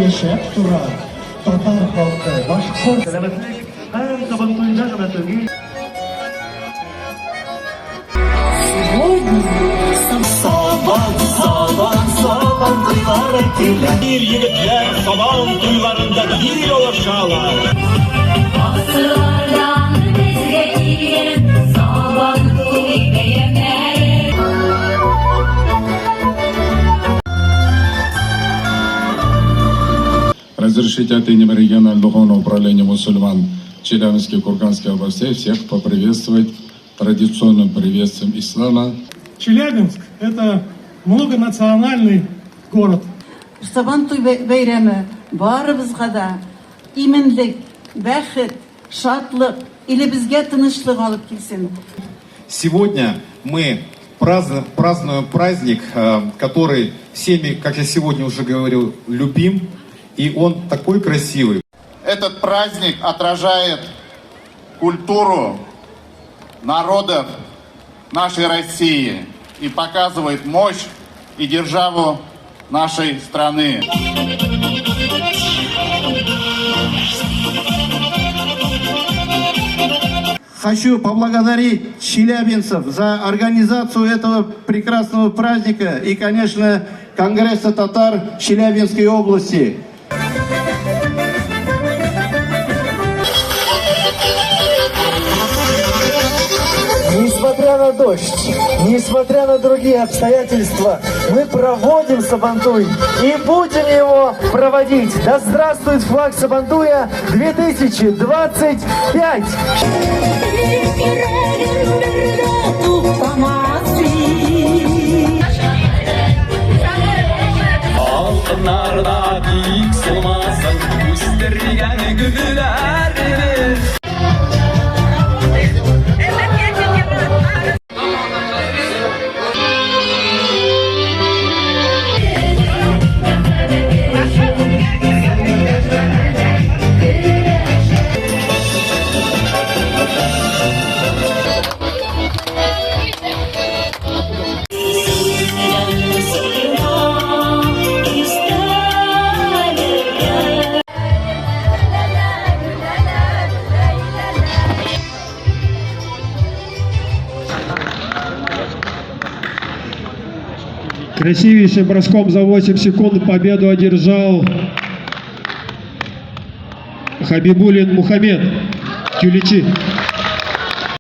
Yaşayıp duran Tatar halkı Başkort selametlik her sabahında yönetimi Saban duylar ettiler Bir yigitler saban duylarında bir yol aşağılar Asırlardan bizge gelin saban duymayemez Разрешить от имени регионального духовного управления мусульман Челябинской и Курганской областей всех поприветствовать традиционным приветствием ислама. Челябинск – это многонациональный город. Сабантуй бәйрәме барыбызга да именлек, бәхет, шатлык, илебезгә тынычлык алып килсен. Сегодня мы празднуем праздник, который всеми, как я сегодня уже говорил, любим, и он такой красивый. Этот праздник отражает культуру народов нашей России и показывает мощь и державу нашей страны. Хочу поблагодарить челябинцев за организацию этого прекрасного праздника и, конечно, Конгресса татар Челябинской области. Несмотря на дождь, несмотря на другие обстоятельства, мы проводим Сабантуй и будем его проводить. Да здравствует флаг Сабантуя 2025! Алтынlarda dik solmasın, üstürgen güllerimiz. Красивейшим броском за 8 секунд победу одержал Хабибулин Мухаммед Тюличи.